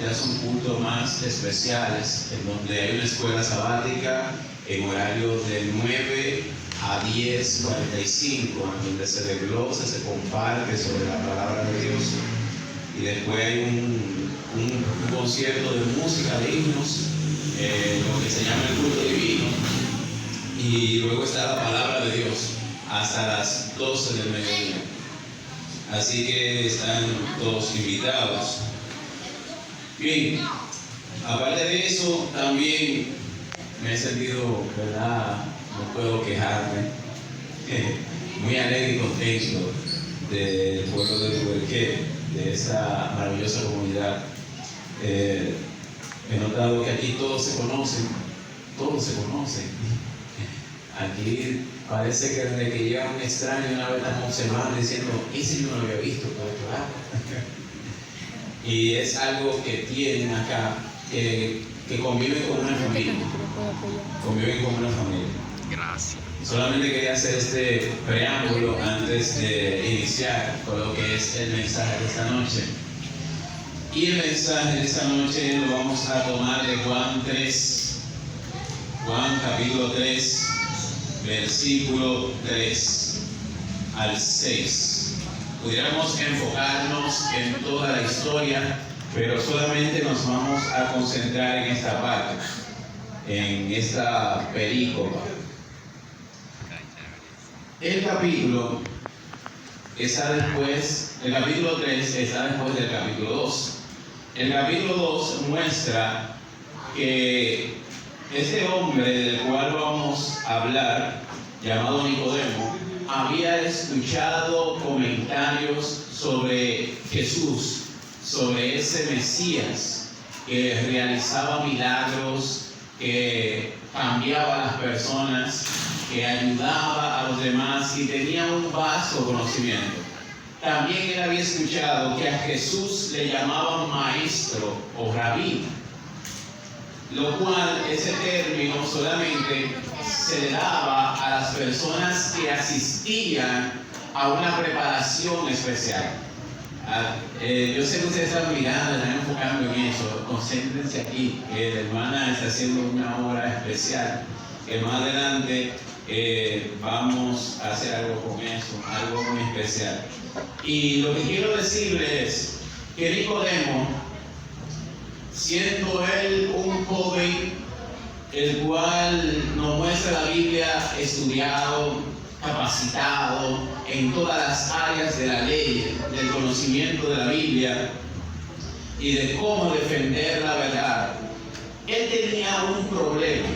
ya son cultos más especiales, en donde hay una escuela sabática en horario de 9 a 10:45, en donde se desglosa, se comparte sobre la palabra de Dios. Y después hay un concierto de música, de himnos, lo que se llama el culto divino. Y luego está la palabra de Dios hasta las 12 del mediodía. Así que están todos invitados. Bien, aparte de eso, también me he sentido, ¿verdad? No puedo quejarme, muy alegre y contento del pueblo de Tuberqué, de esa maravillosa comunidad. He notado que aquí todos se conocen. Aquí parece que desde que llega un extraño una vez estamos observando diciendo, ese yo no lo había visto por otro lado. Y es algo que tienen acá, que conviven con una familia. Conviven con una familia. Gracias. Solamente quería hacer este preámbulo antes de iniciar con lo que es el mensaje de esta noche. Y el mensaje de esta noche lo vamos a tomar de Juan 3. Juan capítulo 3, versículo 3 al 6. Pudiéramos enfocarnos en toda la historia, pero solamente nos vamos a concentrar en esta parte, en esta perícopa. El capítulo 3 está después del capítulo 2. El capítulo 2 muestra que este hombre del cual vamos a hablar, llamado Nicodemo, había escuchado comentarios sobre Jesús, sobre ese Mesías que realizaba milagros, que cambiaba a las personas, que ayudaba a los demás y tenía un vasto conocimiento. También él había escuchado que a Jesús le llamaban maestro o rabí, lo cual ese término solamente se le daba a las personas que asistían a una preparación especial. Yo sé que ustedes están mirando, están enfocando en eso. Concéntrense aquí, que la hermana está haciendo una obra especial, que más adelante vamos a hacer algo con eso, algo muy especial. Y lo que quiero decirles es que Nicodemo, siendo él un joven, el cual nos muestra la Biblia estudiado, capacitado en todas las áreas de la ley, del conocimiento de la Biblia y de cómo defender la verdad, él tenía un problema.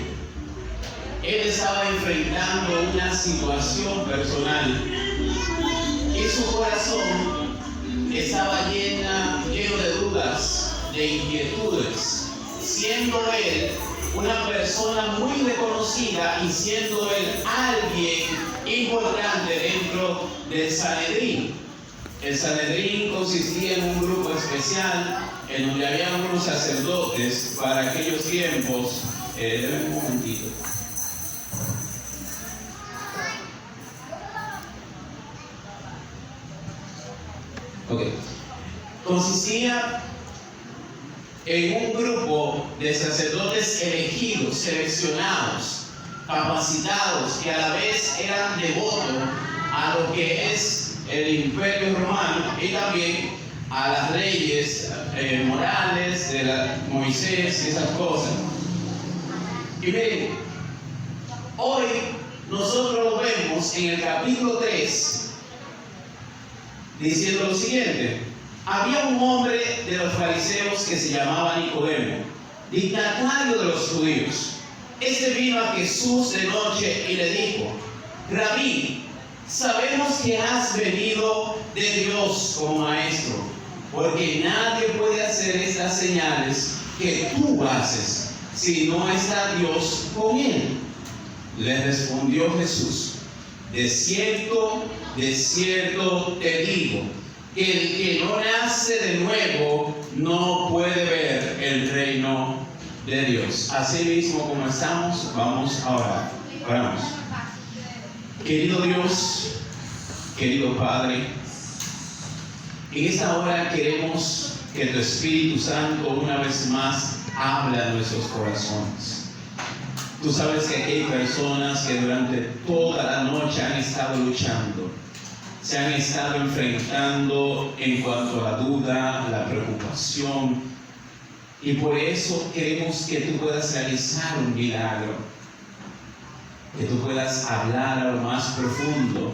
Él estaba enfrentando una situación personal y su corazón estaba lleno de dudas, de inquietudes, siendo él una persona muy reconocida y siendo él alguien importante dentro del Sanedrín. El Sanedrín consistía en un grupo especial en donde había unos sacerdotes para aquellos tiempos. Deme un momentito. Consistía en un grupo de sacerdotes elegidos, seleccionados, capacitados, que a la vez eran devotos a lo que es el Imperio Romano y también a las leyes morales de Moisés y esas cosas. Y miren, hoy nosotros lo vemos en el capítulo 3 diciendo lo siguiente: había un hombre de los fariseos que se llamaba Nicodemo, dignatario de los judíos. Este vino a Jesús de noche y le dijo: Rabí, sabemos que has venido de Dios como maestro, porque nadie puede hacer estas señales que tú haces si no está Dios con él. Le respondió Jesús: de cierto te digo, que el que no nace de nuevo no puede ver el reino de Dios. Así mismo como estamos, vamos a orar. Oramos. Querido Dios, querido Padre, en esta hora queremos que tu Espíritu Santo una vez más habla a nuestros corazones. Tú sabes que aquí hay personas que durante toda la noche han estado luchando, se han estado enfrentando en cuanto a la duda, la preocupación, y por eso queremos que tú puedas realizar un milagro, que tú puedas hablar a lo más profundo,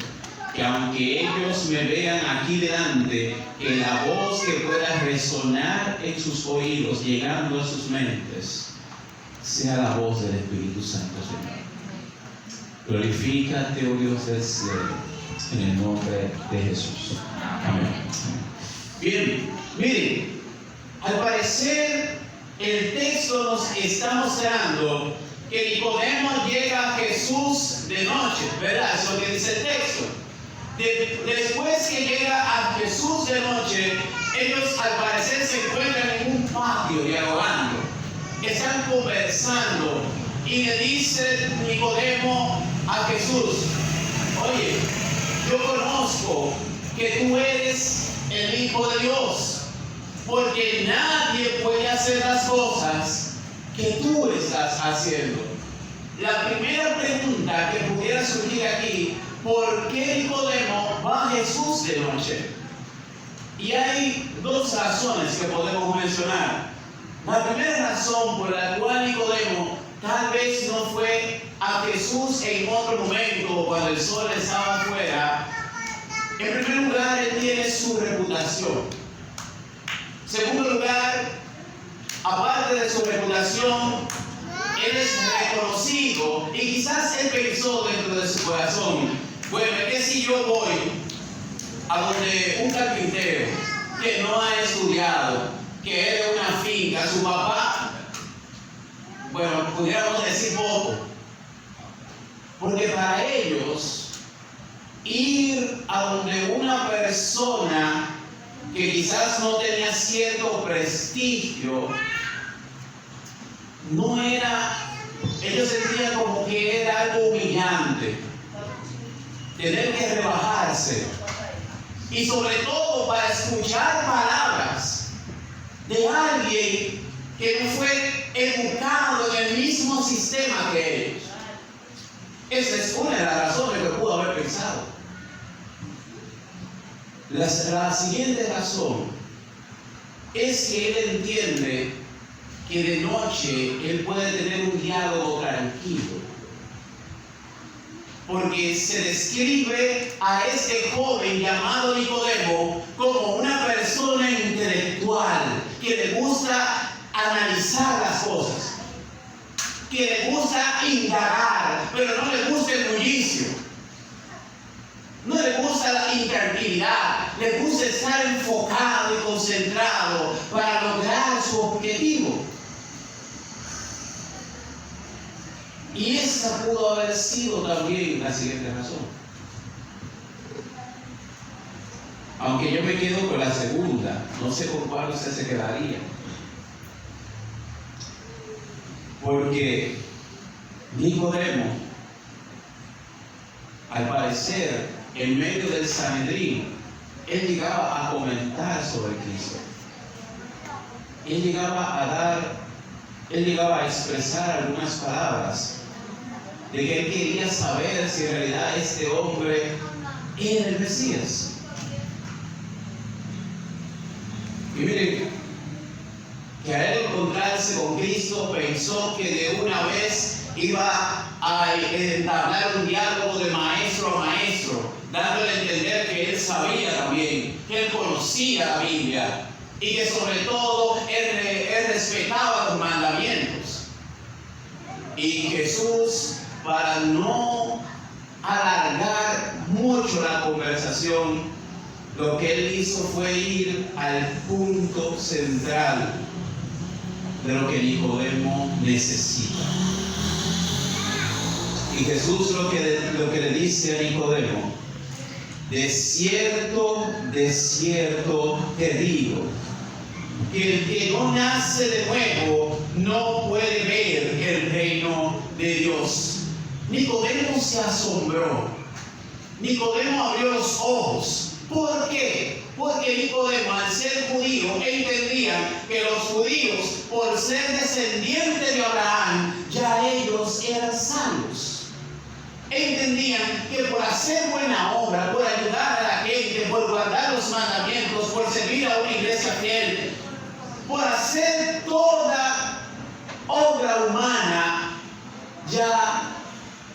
que aunque ellos me vean aquí delante, que la voz que pueda resonar en sus oídos, llegando a sus mentes, sea la voz del Espíritu Santo, Señor. Glorifícate, oh Dios del cielo, en el nombre de Jesús. Amén. Bien, miren, al parecer el texto nos está mostrando que Nicodemo llega a Jesús de noche, ¿verdad? Eso es lo que dice el texto. Después que llega a Jesús de noche, ellos al parecer se encuentran en un patio dialogando, están conversando, y le dice Nicodemo a Jesús: oye, yo conozco que tú eres el Hijo de Dios, porque nadie puede hacer las cosas que tú estás haciendo. La primera pregunta que pudiera surgir aquí: ¿por qué Nicodemo va a Jesús de noche? Y hay dos razones que podemos mencionar. La primera razón por la cual Nicodemo tal vez no fue a Jesús en otro momento cuando el sol estaba afuera, en primer lugar, él tiene su reputación. Segundo lugar, aparte de su reputación, él es reconocido, y quizás él pensó dentro de su corazón: bueno, es que si yo voy a donde un carpintero que no ha estudiado, que es de una finca, su papá, bueno, pudiéramos decir poco, porque para ellos ir a donde una persona que quizás no tenía cierto prestigio, no era, ellos sentían como que era algo humillante, tener que rebajarse, y sobre todo para escuchar palabras de alguien que no fue educado en el mismo sistema que ellos. Esa es una de las razones que pudo haber pensado. La siguiente razón es que él entiende que de noche él puede tener un diálogo tranquilo, porque se describe a este joven llamado Nicodemo como una persona intelectual que le gusta analizar las cosas, que le gusta indagar, pero no le gusta el bullicio, no le gusta la intranquilidad, le gusta estar enfocado y concentrado para lograr su objetivo. Y esa pudo haber sido también la siguiente razón. Aunque yo me quedo con la segunda, no sé con cuál usted se quedaría. Porque Nicodemo, al parecer, en medio del Sanedrín, él llegaba a comentar sobre Cristo. Él llegaba a expresar algunas palabras de que él quería saber si en realidad este hombre era el Mesías. Y miren, que al encontrarse con Cristo pensó que de una vez iba a entablar un diálogo de maestro a maestro, dándole a entender que él sabía también, que él conocía la Biblia, y que sobre todo él respetaba los mandamientos. Y Jesús, para no alargar mucho la conversación, lo que él hizo fue ir al punto central de lo que Nicodemo necesita. Y Jesús lo que le dice a Nicodemo: de cierto te digo, que el que no nace de nuevo no puede ver el reino de Dios. Nicodemo se asombró. Nicodemo abrió los ojos. ¿Por qué? Porque Nicodemo, al ser judío, entendían que los judíos, por ser descendientes de Abraham, ya ellos eran salvos. Entendían que por hacer buena obra, por ayudar a la gente, por guardar los mandamientos, por servir a una iglesia fiel, por hacer toda obra humana, ya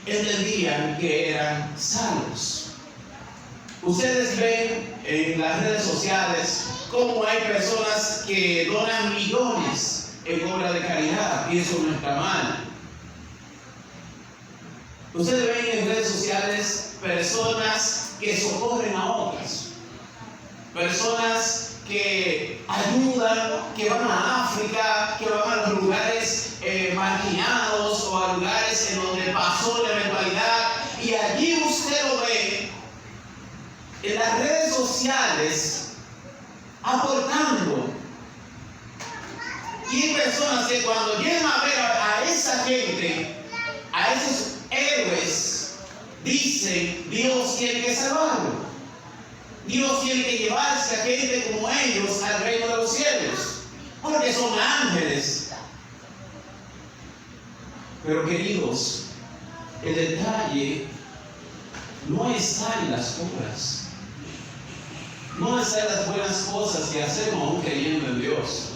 entendían que eran salvos. Ustedes ven en las redes sociales cómo hay personas que donan millones en obra de caridad, y eso no está mal. Ustedes ven en redes sociales personas que socorren a otras, personas que ayudan, que van a África, que van a los lugares marginados o a lugares en donde pasó la eventualidad, y allí usted lo ve en las redes sociales aportando. Y hay personas que cuando llegan a ver a esa gente, a esos héroes, dicen: Dios tiene que salvarlo. Dios tiene que llevarse a gente como ellos al reino de los cielos, porque son ángeles. Pero queridos, el detalle no está en las obras, no está en las buenas cosas que hacemos aún creyendo en Dios.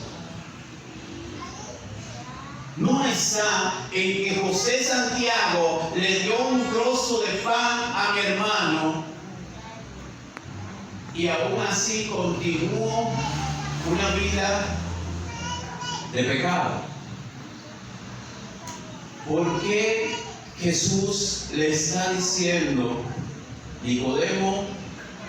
No está en que José Santiago le dio un trozo de pan a mi hermano y aún así continuó una vida de pecado. ¿Por qué Jesús le está diciendo: Nicodemo,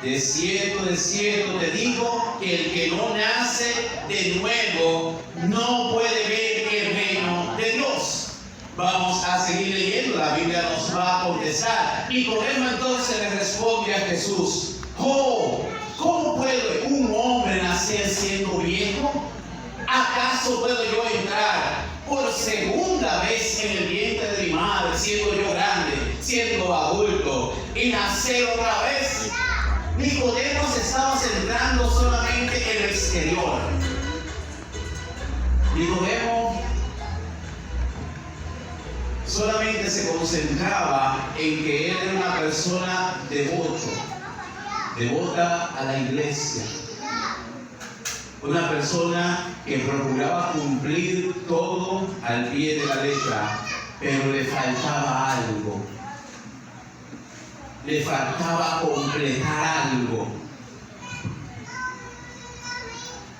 de cierto te digo que el que no nace de nuevo no puede ver el reino de Dios? Vamos a seguir leyendo, la Biblia nos va a contestar. Nicodemo entonces le responde a Jesús: oh, ¿cómo puede un hombre nacer siendo viejo? ¿Acaso puedo yo entrar por segunda vez en el vientre de mi madre, siendo yo grande, siendo adulto, y nacer otra vez? Nicodemo se estaba centrando solamente en el exterior. Nicodemo solamente se concentraba en que él era una persona devota a la iglesia, una persona que procuraba cumplir todo al pie de la letra, pero le faltaba algo. Le faltaba completar algo.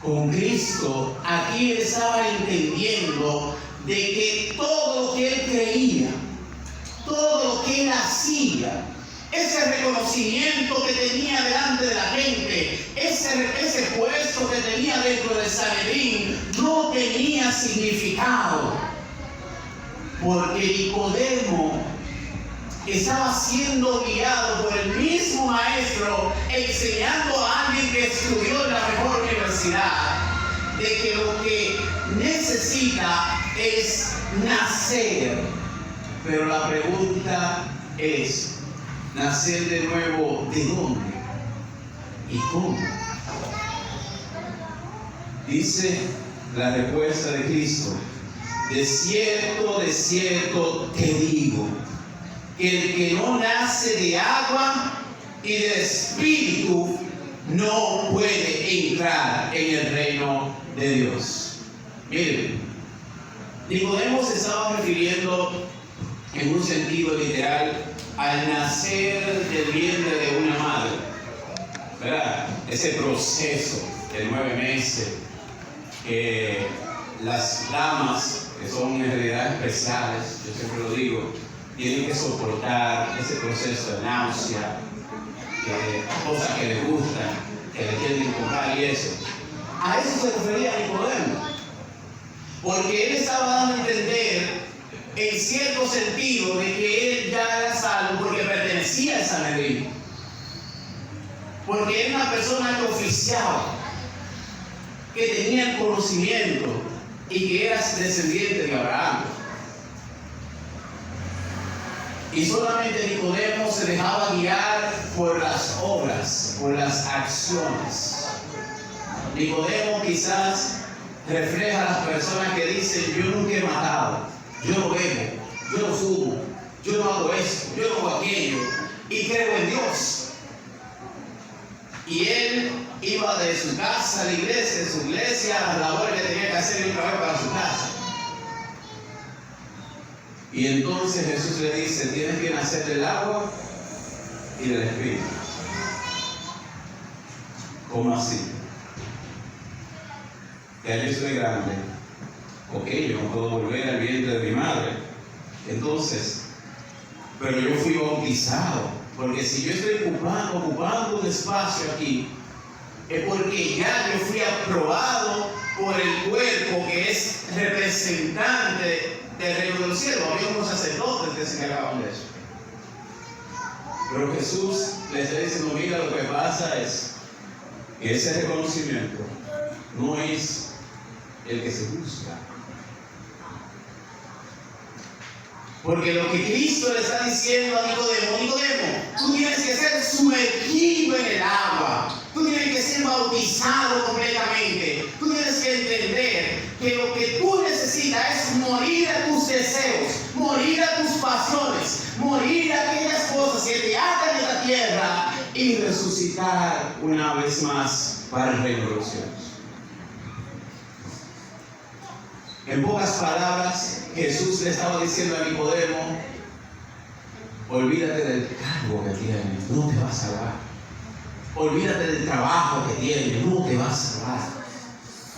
Con Cristo, aquí él estaba entendiendo de que todo lo que él creía, todo lo que él hacía, ese reconocimiento que tenía delante de la gente, ese puesto que tenía dentro del Sanedrín, no tenía significado, porque Nicodemo estaba siendo guiado por el mismo maestro, enseñando a alguien que estudió en la mejor universidad, de que lo que necesita es nacer. Pero la pregunta es: ¿nacer de nuevo de dónde? ¿Y cómo? Dice la respuesta de Cristo: de cierto te digo, que el que no nace de agua y de espíritu no puede entrar en el reino de Dios. Miren, Nicodemo se estaba refiriendo en un sentido literal al nacer del vientre de una madre, ¿verdad? Ese proceso de 9 meses que las damas, que son en realidad especiales, yo siempre lo digo, tienen que soportar ese proceso de náusea, cosas que les gustan, que les quieren comprar y eso. A eso se refería a Nicodemo, porque él estaba dando a entender, en cierto sentido, de que él ya era salvo porque pertenecía al Sanedrín, porque era una persona que oficiaba, que tenía el conocimiento y que era descendiente de Abraham. Y solamente Nicodemo se dejaba guiar por las obras, por las acciones. Nicodemo quizás refleja a las personas que dicen: yo nunca he matado, yo no bebo, yo no fumo, yo no hago esto, yo no hago aquello, y creo en Dios. Y él iba de su casa a la iglesia, de su iglesia a las labores que tenía que hacer y otra vez para su casa. Y entonces Jesús le dice: tienes que nacer del agua y del Espíritu. ¿Cómo así? Ya yo soy grande. Ok, yo no puedo volver al vientre de mi madre. Entonces, pero yo fui bautizado. Porque si yo estoy ocupando un espacio aquí, es porque ya yo fui aprobado por el cuerpo que es representante del reino de los cielos. Había unos sacerdotes que se encargaban de eso. Pero Jesús les está diciendo: mira, lo que pasa es que ese reconocimiento no es el que se busca. Porque lo que Cristo le está diciendo a Nicodemo: tú tienes que ser sumergido en el agua, tú tienes que ser bautizado completamente, tú tienes que entender que lo que tú necesitas es morir a tus deseos, morir a tus pasiones, morir a aquellas cosas que te atan en la tierra y resucitar una vez más para el reino de los cielos. En pocas palabras, Jesús le estaba diciendo a Nicodemo: olvídate del cargo que tienes, no te va a salvar. Olvídate del trabajo que tienes, no te va a salvar.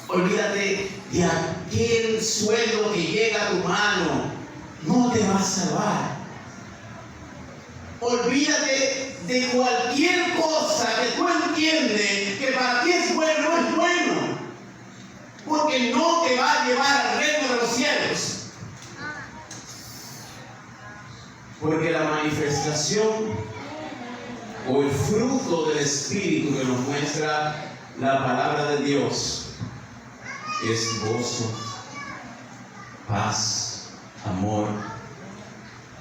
Olvídate de aquel sueldo que llega a tu mano, no te va a salvar. Olvídate de cualquier cosa que tú entiendes que para ti es bueno, no es bueno. Porque no te va a llevar al reino de los cielos. Porque la manifestación o el fruto del Espíritu que nos muestra la palabra de Dios es gozo, paz, amor,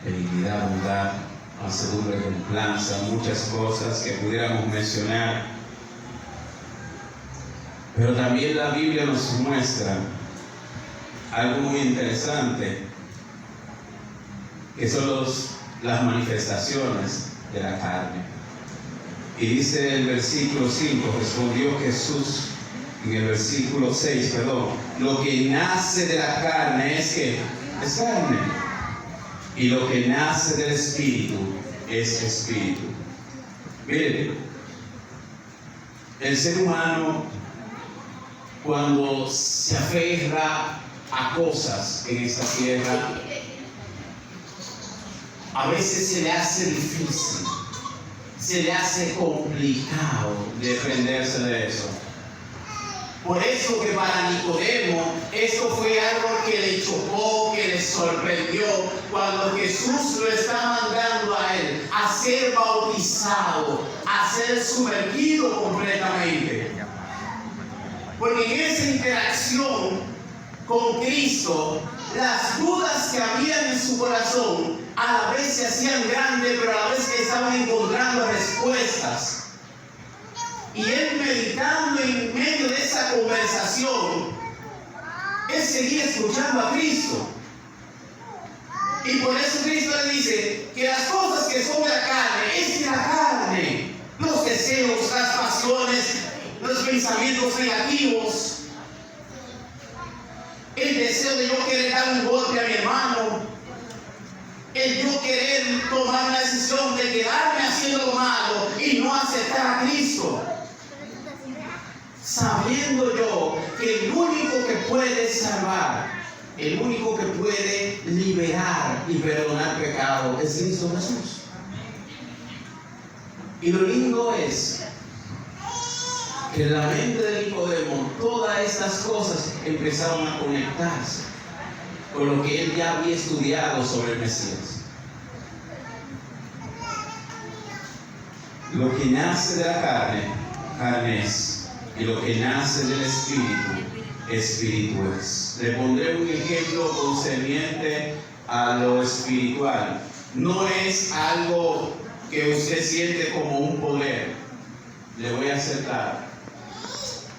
benignidad, bondad, mansedumbre, templanza, muchas cosas que pudiéramos mencionar. Pero también la Biblia nos muestra algo muy interesante, que son las manifestaciones de la carne. Y dice el versículo 5, respondió Jesús en el versículo 6, lo que nace de la carne es carne, y lo que nace del Espíritu es espíritu. Miren, el ser humano, cuando se aferra a cosas en esta tierra, a veces se le hace difícil, se le hace complicado defenderse de eso. Por eso que para Nicodemo esto fue algo que le chocó, que le sorprendió, cuando Jesús lo está mandando a él a ser bautizado, a ser sumergido completamente. Porque en esa interacción con Cristo, las dudas que habían en su corazón a la vez se hacían grandes, pero a la vez que estaban encontrando respuestas. Y él, meditando en medio de esa conversación, él seguía escuchando a Cristo. Y por eso Cristo le dice que las cosas que son de la carne es de la carne. Los deseos, las pasiones, los pensamientos negativos, el deseo de yo querer dar un golpe a mi hermano, el yo querer tomar la decisión de quedarme haciendo lo malo y no aceptar a Cristo, sabiendo yo que el único que puede salvar, el único que puede liberar y perdonar pecado es Cristo Jesús. Y lo lindo es que en la mente de Nicodemo todas estas cosas empezaron a conectarse con lo que él ya había estudiado sobre el Mesías. Lo que nace de la carne, carne es, y lo que nace del Espíritu, Espíritu es. Le pondré un ejemplo concerniente a lo espiritual. No es algo que usted siente como un poder. Le voy a hacer claro.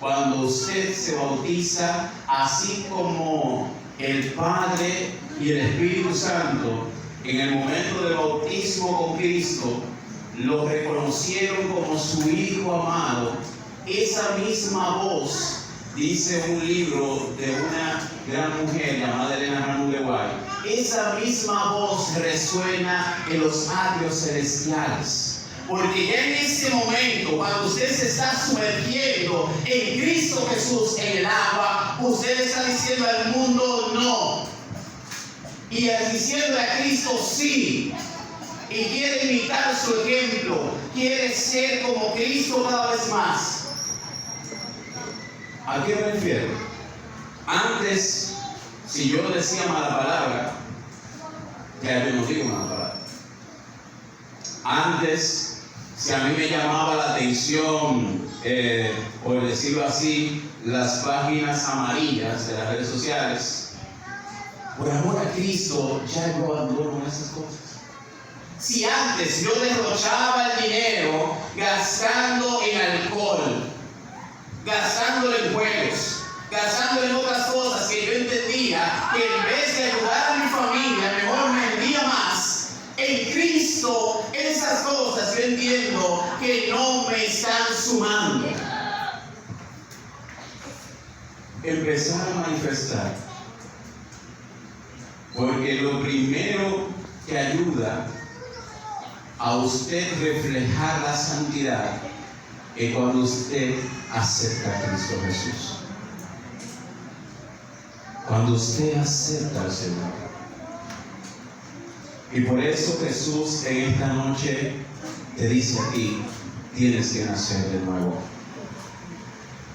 cuando usted se bautiza, así como el Padre y el Espíritu Santo, en el momento del bautismo con Cristo, lo reconocieron como su Hijo amado. Esa misma voz, dice un libro de una gran mujer llamada Elena Ramón de Guay, esa misma voz resuena en los atrios celestiales. Porque ya en ese momento, cuando usted se está sumergiendo en Cristo Jesús en el agua, usted está diciendo al mundo no. Y diciendo a Cristo sí. Y quiere imitar su ejemplo. Quiere ser como Cristo cada vez más. ¿A qué me refiero? Antes, si yo decía mala palabra, ya yo no digo mala palabra. Antes, si a mí me llamaba la atención, por decirlo así, las páginas amarillas de las redes sociales, por amor a Cristo, ya yo abandono esas cosas. Si antes yo derrochaba el dinero gastando en alcohol, gastándolo en juegos, gastándolo en otras cosas que yo entendía que en vez de ayudar a mi familia, mejor me vendía más. En Cristo, esas cosas yo entiendo que no me están sumando. Empezar a manifestar. Porque lo primero que ayuda a usted reflejar la santidad es cuando usted acepta a Cristo Jesús. Cuando usted acepta al Señor. Y por eso Jesús en esta noche te dice a ti, tienes que nacer de nuevo.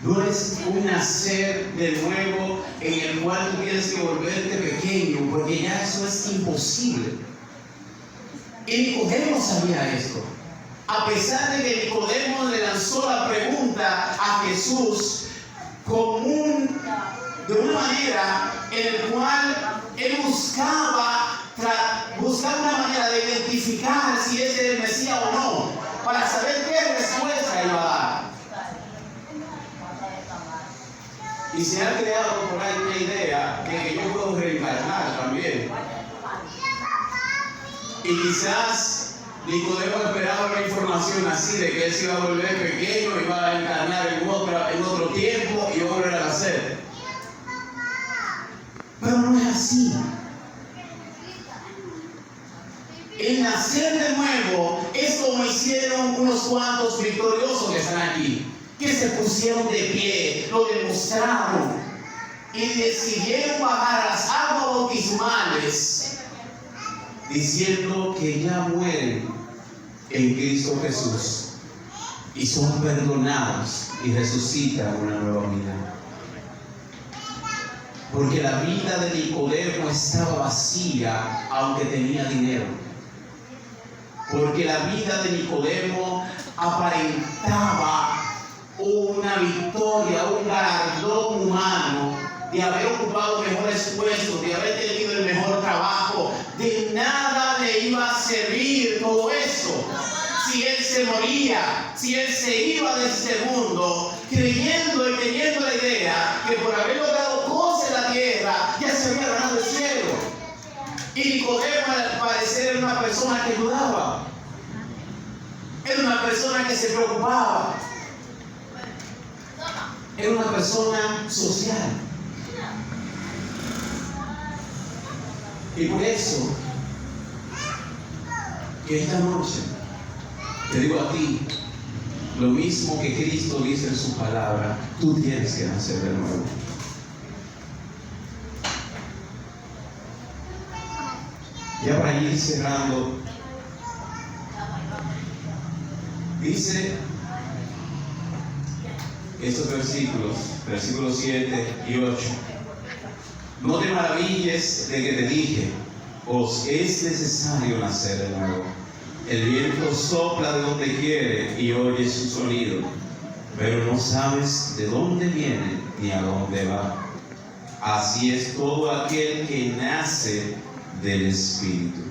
No es un nacer de nuevo en el cual tú tienes que volverte pequeño, porque ya eso es imposible. Y Nicodemo sabía esto. A pesar de que Nicodemo le lanzó la pregunta a Jesús de una manera en la cual él buscaba una manera de identificar si ese era el Mesías o no, para saber qué respuesta iba a dar. Y se ha creado por ahí una idea de que yo puedo reencarnar también. Y quizás Nicodemo esperaba una información así de que él se iba a volver pequeño, iba a encarnar en otro tiempo y volver a nacer. Pero no es así. El nacer de nuevo es como hicieron unos cuantos victoriosos que están aquí, que se pusieron de pie, lo demostraron y decidieron bajar a las aguas bautismales diciendo que ya mueren en Cristo Jesús y son perdonados y resucitan una nueva vida. Porque la vida de Nicodemo estaba vacía aunque tenía dinero. Porque la vida de Nicodemo aparentaba una victoria, un galardón humano de haber ocupado mejores puestos, de haber tenido el mejor trabajo. De nada le iba a servir todo eso si él se moría, si él se iba de este mundo creyendo y teniendo la idea que por haber logrado cosas en la tierra ya se había ganado el cielo. Y Nicodemo al parecer era una persona que ayudaba, era una persona que se preocupaba, era una persona social. Y por eso que esta noche te digo a ti lo mismo que Cristo dice en su palabra: tú tienes que nacer de nuevo. Ya para ir cerrando, dice estos versículos 7 y 8: no te maravilles de que te dije, os es necesario nacer de nuevo. El viento sopla de donde quiere y oyes su sonido, pero no sabes de dónde viene ni a dónde va. Así es todo aquel que nace del Espíritu.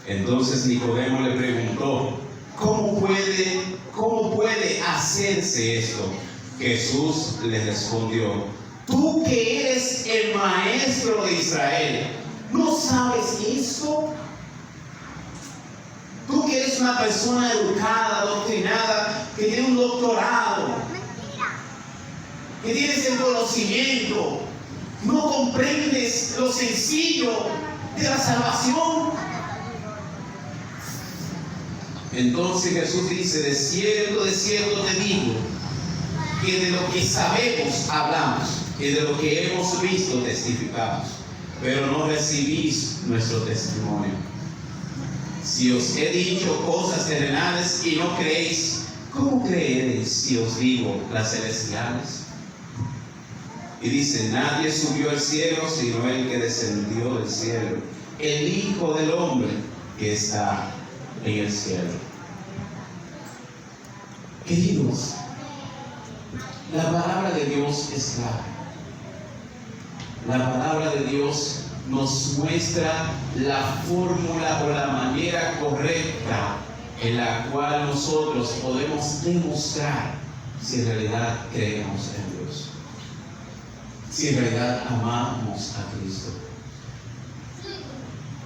Entonces Nicodemo le preguntó: ¿Cómo puede hacerse esto? Jesús le respondió: tú que eres el maestro de Israel, ¿no sabes esto? Tú que eres una persona educada, adoctrinada, que tiene un doctorado, que tienes el conocimiento, ¿no comprendes lo sencillo de la salvación? Entonces Jesús dice: de cierto te digo, que de lo que sabemos hablamos, y de lo que hemos visto testificamos, pero no recibís nuestro testimonio. Si os he dicho cosas terrenales y no creéis, ¿cómo creeréis si os digo las celestiales? Y dice: nadie subió al cielo sino el que descendió del cielo, el Hijo del Hombre que está en el cielo. Queridos, la palabra de Dios es clara. La palabra de Dios nos muestra la fórmula o la manera correcta en la cual nosotros podemos demostrar si en realidad creemos en Dios, si en realidad amamos a Cristo.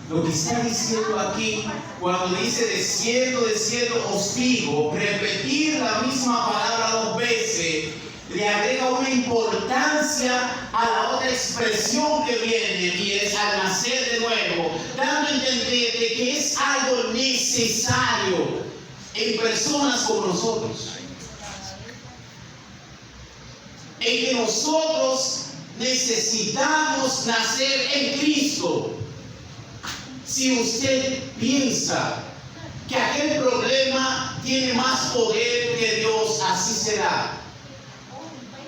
Lo que está diciendo aquí, cuando dice de cierto os digo, repetir la misma palabra dos veces le agrega una importancia a la otra expresión que viene, y es al nacer de nuevo, dando a entender de que es algo necesario en personas como nosotros, en que nosotros necesitamos nacer en Cristo. Si usted piensa que aquel problema tiene más poder que Dios, así será.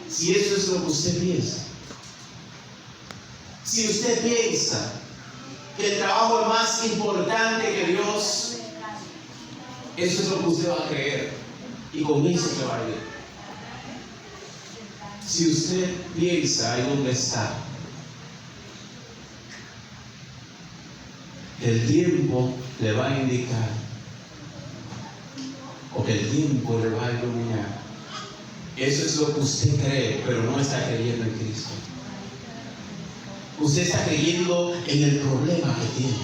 Si eso es lo que usted piensa, si usted piensa que el trabajo es más importante que Dios, eso es lo que usted va a creer, y con eso se va a ir. Si usted piensa ahí donde está, el tiempo le va a indicar, o que el tiempo le va a iluminar, eso es lo que usted cree, pero no está creyendo en Cristo. Usted está creyendo en el problema que tiene.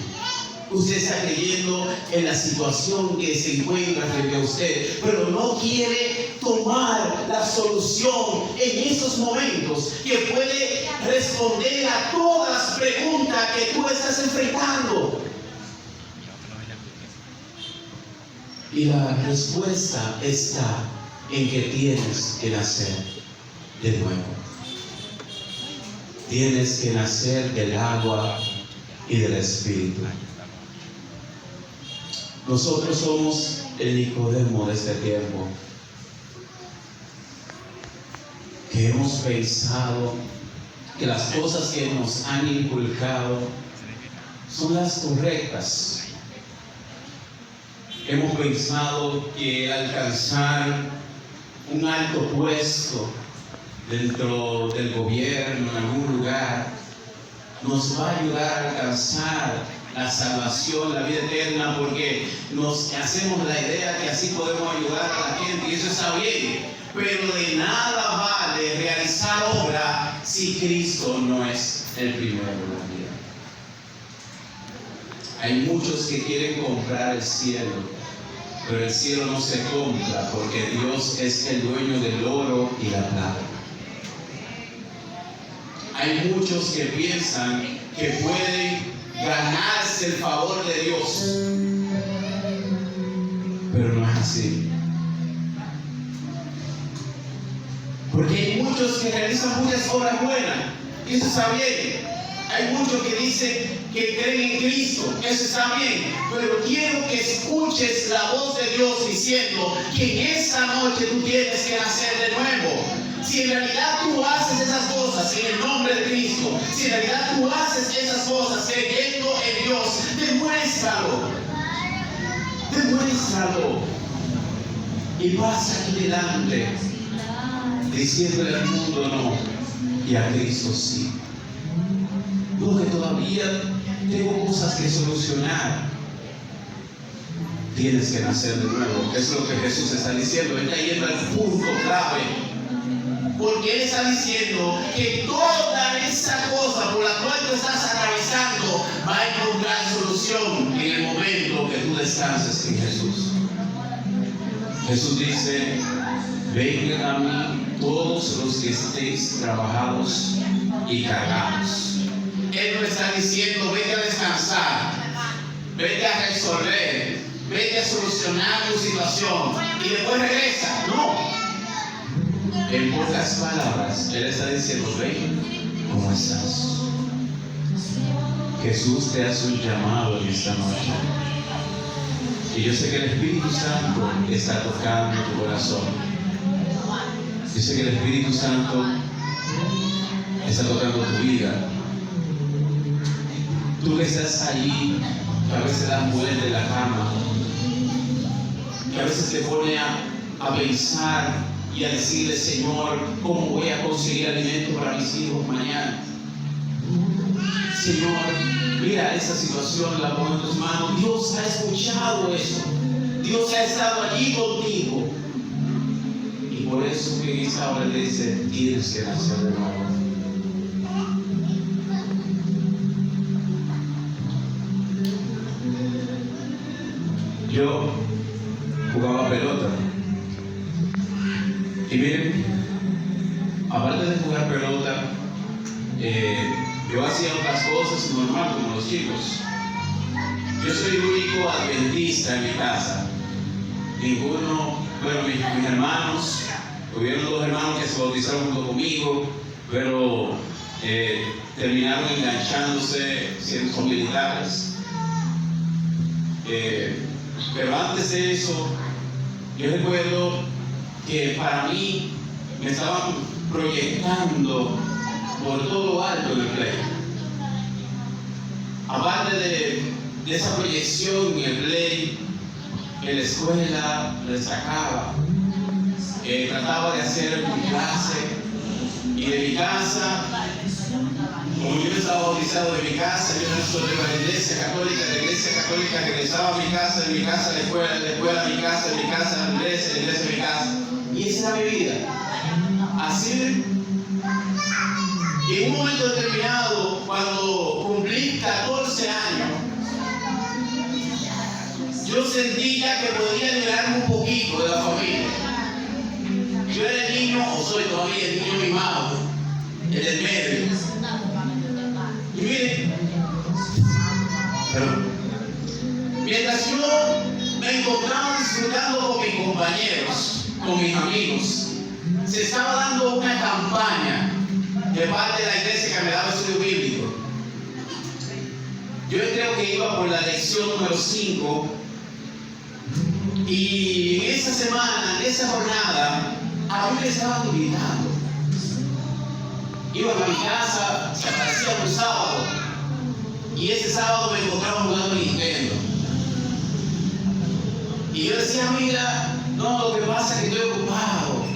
Usted está creyendo en la situación que se encuentra frente a usted, pero no quiere tomar la solución en esos momentos que puede responder a todas las preguntas que tú estás enfrentando. Y la respuesta está en que tienes que nacer de nuevo. Tienes que nacer del agua y del Espíritu. Nosotros somos el Nicodemo de este tiempo, que hemos pensado que las cosas que nos han inculcado son las correctas. Hemos pensado que alcanzar un alto puesto dentro del gobierno, en algún lugar, nos va a ayudar a alcanzar la salvación, la vida eterna, porque nos hacemos la idea que así podemos ayudar a la gente, y eso está bien, pero de nada vale realizar obra si Cristo no es el primero de la vida. Hay muchos que quieren comprar el cielo, pero el cielo no se compra, porque Dios es el dueño del oro y la plata. Hay muchos que piensan que pueden ganarse el favor de Dios, pero no es así. Porque hay muchos que realizan muchas obras buenas, y eso está bien. Hay muchos que dicen que creen en Cristo, eso está bien, pero quiero que escuches la voz de Dios diciendo que en esta noche tú tienes que nacer de nuevo. Si en realidad tú haces esas cosas en el nombre de Cristo, si en realidad tú haces esas cosas creyendo en Dios, demuéstralo. Demuéstralo. Y pasa aquí delante, diciéndole al mundo no, y a Cristo sí. Porque todavía tengo cosas que solucionar. Tienes que nacer de nuevo. Es lo que Jesús está diciendo. Está yendo al punto clave. Porque Él está diciendo que toda esa cosa por la cual tú estás atravesando va a encontrar solución en el momento que tú descanses en Jesús. Jesús dice: vengan a mí todos los que estéis trabajados y cargados. Él no está diciendo: vete a descansar, vete a resolver, vete a solucionar tu situación y después regresa. No. En pocas palabras, Él está diciendo: ven, ¿cómo estás? Jesús te hace un llamado en esta noche. Y yo sé que el Espíritu Santo está tocando tu corazón. Yo sé que el Espíritu Santo está tocando tu vida. Tú que estás allí, que a veces das vuelta en la cama, que a veces te pone a pensar y a decirle: Señor, ¿cómo voy a conseguir alimento para mis hijos mañana? Señor, mira esa situación, la pongo en tus manos. Dios ha escuchado eso. Dios ha estado allí contigo. Y por eso que en esa hora le dice: tienes que nacer de nuevo. Yo jugaba pelota. Y miren, aparte de jugar pelota, yo hacía otras cosas normal como los chicos. Yo soy el único adventista en mi casa. Ninguno, bueno, mis hermanos, hubieron dos hermanos que se bautizaron junto conmigo, pero terminaron enganchándose siendo militares. Pero antes de eso, yo recuerdo que para mí me estaban proyectando por todo lo alto en el play. Aparte de esa proyección en el play, en la escuela destacaba, trataba de hacer mi clase, y de mi casa, como yo estaba bautizado de mi casa, yo no soy de la iglesia católica, regresaba a mi casa, de mi casa a la escuela a mi casa, de mi casa a la iglesia a mi casa. Y esa era mi vida. Así, y en un momento determinado, cuando cumplí 14 años, yo sentía que podía liberarme un poquito de la familia. Yo era el niño, o soy todavía el niño mimado, el del medio. Y miren, mientras yo me encontraba disfrutando con mis compañeros, con mis amigos, se estaba dando una campaña de parte de la iglesia que me daba estudio bíblico. Yo creo que iba por la lección número 5, y en esa semana, en esa jornada, a mí me estaban invitando. Iban a mi casa, se aparecía un sábado, y ese sábado me encontraba jugando Nintendo. Y yo decía: mira, no, lo que pasa es que estoy ocupado,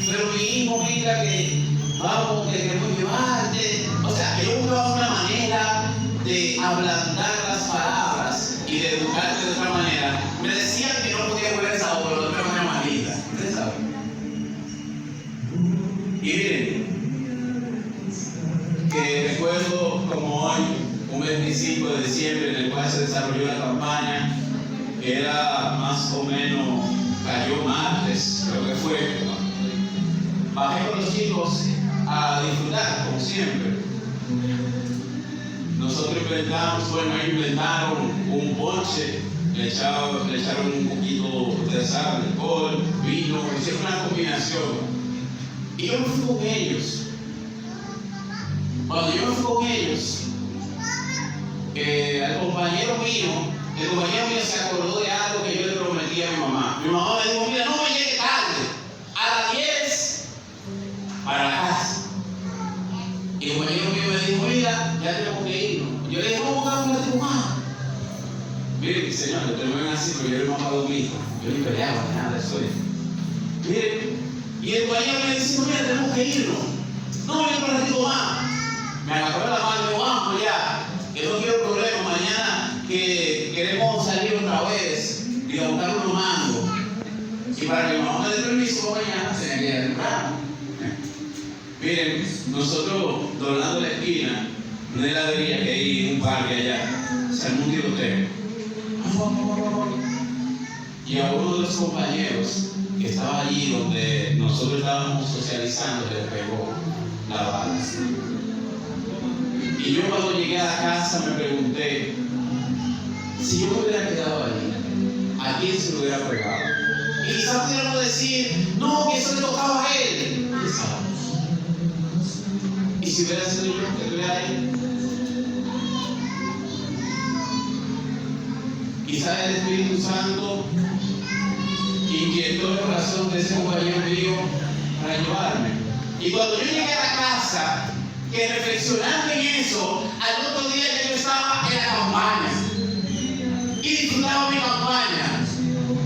pero mi hijo, mira que vamos, que queremos llevarte. O sea, yo buscaba una manera de ablandar las palabras y de educarte de otra manera. Me decían que no podía jugar esa obra, pero de otra manera más linda. ¿Ustedes saben? Y miren, que recuerdo como hoy, un 25 de diciembre, en el cual se desarrolló la campaña, que era más o menos, cayó martes, creo que fue. Bajé con los chicos a disfrutar, como siempre. Nosotros inventamos, bueno, ellos inventaron un ponche, le echaron un poquito de sal, alcohol, vino, hicieron una combinación. Y yo me fui con ellos. Cuando yo me fui con ellos, el compañero mío se acordó de algo que yo le prometí a mi mamá. Mi mamá me dijo: mira, no me llegue tarde, a las 10 para la casa. Y el compañero mío me dijo: mira, ya tenemos que irnos. Yo le dije: ¿cómo vamos a tu mamá? Mire, señor, ustedes me ven así, pero yo le mamá domingo. Yo ni peleaba ni nada, eso es. Mire, y el compañero me dice: mira, tenemos que irnos. No, yo no ratito más. Me agarró la mano y me dijo: vamos ya, que no quiero problema. Mañana que queremos salir otra vez y a buscar unos mangos. Y para que mi mamá me dé permiso, mañana se me queda temprano. Miren, nosotros doblando la esquina, una heladería que hay en un parque allá, se armó un tiroteo. Y a uno de los compañeros que estaba allí donde nosotros estábamos socializando le pegó la bala. Y yo cuando llegué a la casa me pregunté, si yo me hubiera quedado allí, ¿a quién se lo hubiera pegado? Y quizás pudiéramos decir, no, que eso le tocaba a él. ¿Qué sabemos? ¿Y si hubiera sido yo que estuviera ahí? Quizás el Espíritu Santo inquietó el corazón de ese compañero mío para ayudarme. Y cuando yo llegué a la casa, que reflexionando en eso, al otro día yo estaba en la campaña y disfrutaba mi campaña.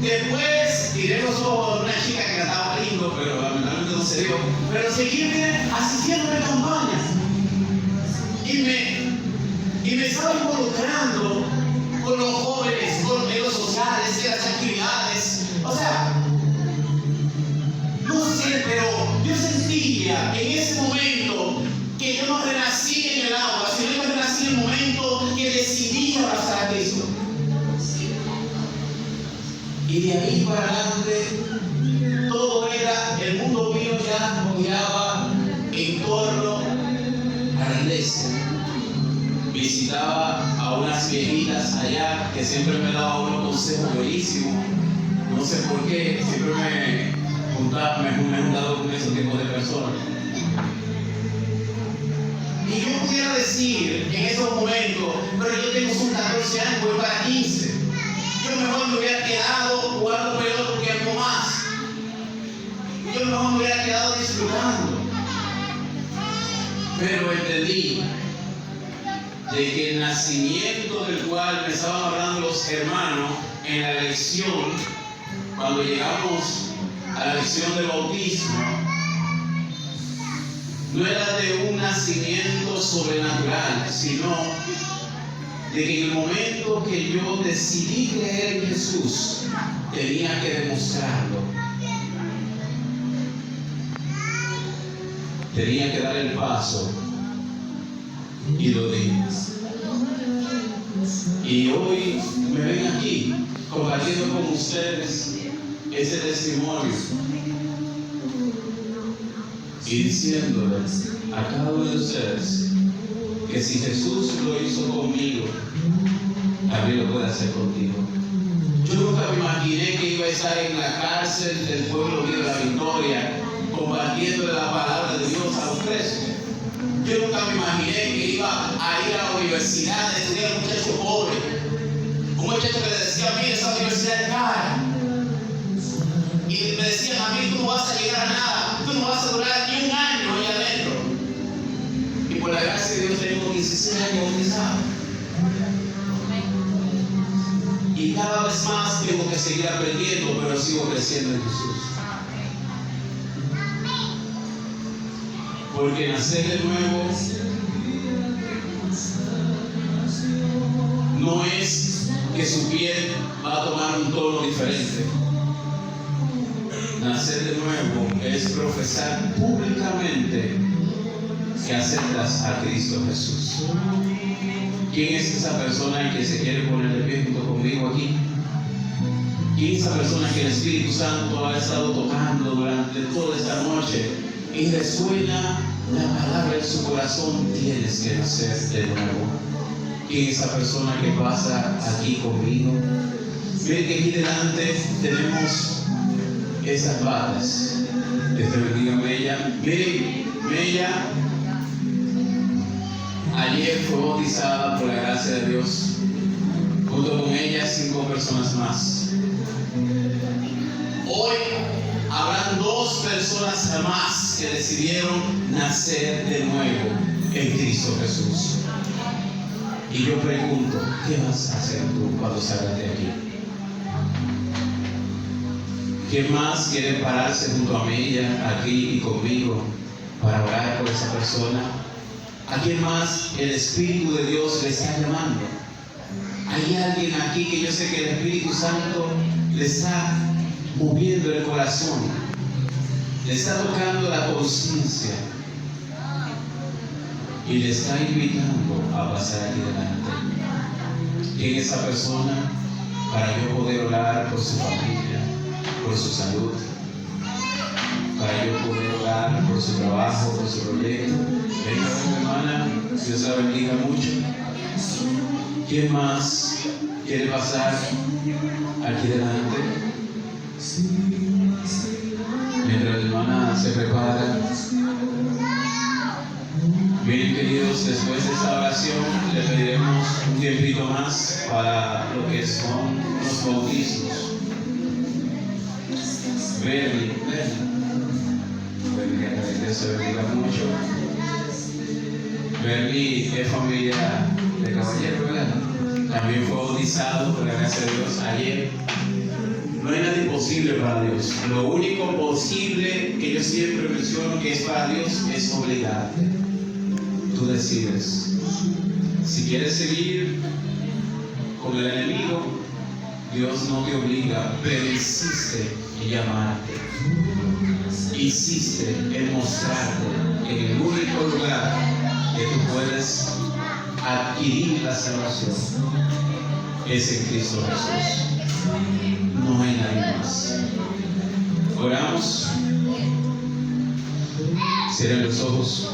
Después tiré los ojos de una chica que cantaba lindo, pero lamentablemente no se dio. Pero seguí asistiendo a mi campaña y me estaba involucrando con los jóvenes, con los medios sociales, en las actividades. O sea, no sé, pero yo sentía en ese momento que yo no renací en el agua, sino yo renací en el momento que decidí abrazar a Cristo. Y de ahí para adelante, todo era, el mundo mío ya giraba en torno a la iglesia. Visitaba a unas viejitas allá que siempre me daban unos consejos buenísimos. No sé por qué, siempre me he juntado con esos tipos de personas. Y yo pudiera decir en esos momentos, pero yo tengo un 14 años, voy para 15. Yo mejor me hubiera quedado jugando pelota un tiempo más. Yo mejor me hubiera quedado disfrutando. Pero entendí de que el nacimiento del cual me estaban hablando los hermanos en la lección, cuando llegamos a la lección del bautismo, no era de un nacimiento sobrenatural, sino de que en el momento que yo decidí creer en Jesús, tenía que demostrarlo. Tenía que dar el paso y lo di. Y hoy me ven aquí compartiendo con ustedes ese testimonio y diciéndoles a cada uno de ustedes que si Jesús lo hizo conmigo, también lo puede hacer contigo. Yo nunca me imaginé que iba a estar en la cárcel del pueblo de la Victoria compartiendo la palabra de Dios a los presos. Yo nunca me imaginé que iba a ir a la universidad a estudiar a un muchacho pobre, un muchacho que le decía a mí, esa universidad es cara. Y me decían a mí, tú no vas a llegar a nada, tú no vas a durar ni un año ahí adentro. Y por la gracia de Dios tengo 16 años bautizado. Y cada vez más tengo que seguir aprendiendo, pero sigo creciendo en Jesús. Porque nacer de nuevo no es que su piel va a tomar un tono diferente. Nacer de nuevo es profesar públicamente que aceptas a Cristo Jesús. ¿Quién es esa persona que se quiere poner de pie junto conmigo aquí? ¿Quién es esa persona que el Espíritu Santo ha estado tocando durante toda esta noche y resuena la palabra en su corazón? Tienes que nacer de nuevo. ¿Quién es esa persona que pasa aquí conmigo? Miren que aquí delante tenemos esas balas. Dios te bendiga, Mella. Miren, Mella ayer fue bautizada por la gracia de Dios. Junto con ella 5 personas más. Hoy habrán 2 personas más que decidieron nacer de nuevo en Cristo Jesús. Y yo pregunto, ¿qué vas a hacer tú cuando salgas de aquí? ¿Quién más quiere pararse junto a ella, aquí y conmigo, para orar por esa persona? ¿A quién más el Espíritu de Dios le está llamando? Hay alguien aquí que yo sé que el Espíritu Santo le está moviendo el corazón, le está tocando la conciencia y le está invitando a pasar aquí delante. ¿Quién es esa persona? Para yo poder orar por su familia, por su salud, para yo poder orar por su trabajo, por su proyecto. Venga, hermana, Dios la bendiga mucho. ¿Quién más quiere pasar aquí delante? Mientras la hermana se prepara. Bien, queridos, después de esta oración le pediremos un tiempito más para lo que son los bautismos. Ven, que Dios se bendiga mucho. Bernie es familia de caballero, ¿verdad? También fue bautizado, por la gracia de Dios, ayer. No hay nada imposible para Dios. Lo único posible que yo siempre menciono que es para Dios es obligarte. Tú decides. Si quieres seguir con el enemigo, Dios no te obliga, pero insiste en llamarte. Insiste en mostrarte en el único lugar que tú puedes adquirir la salvación es en Cristo Jesús. No hay nadie más. Oramos. Cierren los ojos.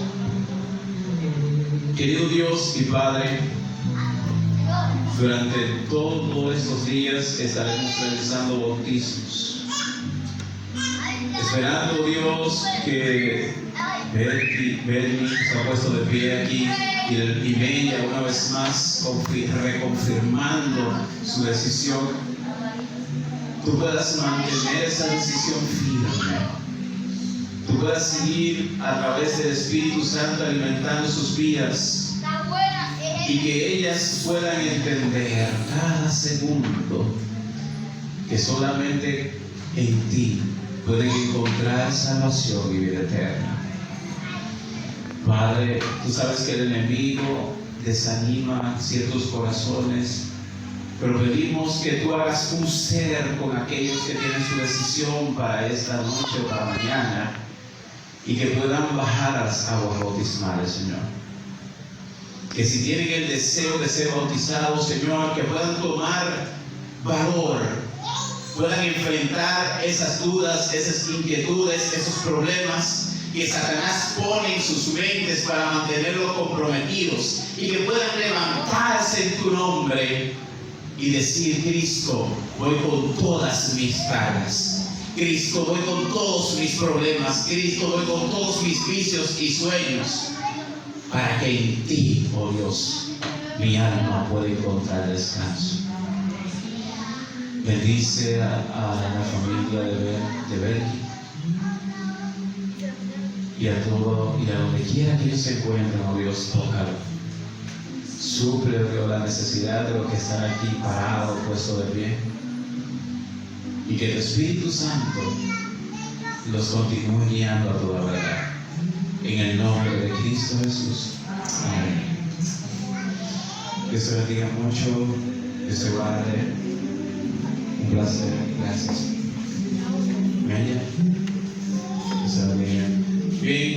Querido Dios y Padre, durante todos estos días estaremos realizando bautismos, esperando, Dios, que Bernie se ha puesto de pie aquí y Bella una vez más reconfirmando su decisión, tú puedas mantener esa decisión firme. Tú puedas seguir a través del Espíritu Santo alimentando sus vidas y que ellas puedan entender cada segundo que solamente en ti pueden encontrar salvación y vida eterna. Padre, tú sabes que el enemigo desanima ciertos corazones, pero pedimos que tú hagas un ser con aquellos que tienen su decisión para esta noche o para mañana, y que puedan bajar a las aguas bautismales, Señor. Que si tienen el deseo de ser bautizados, Señor, que puedan tomar valor, puedan enfrentar esas dudas, esas inquietudes, esos problemas que Satanás pone en sus mentes para mantenerlos comprometidos, y que puedan levantarse en tu nombre y decir: Cristo, voy con todas mis cargas. Cristo, voy con todos mis problemas. Cristo, voy con todos mis vicios y sueños, para que en ti, oh Dios, mi alma pueda encontrar descanso. Bendice a la familia de Bernie y a todo y a donde quiera que ellos se encuentren, oh Dios, tócalo. Suple, oh Dios, la necesidad de los que están aquí parados, puestos de pie. Y que el Espíritu Santo los continúe guiando a toda verdad. En el nombre de Cristo Jesús. Amén. Dios te bendiga mucho. Dios te guarde. Un placer. Gracias. Bella. Dios te bendiga. Bien.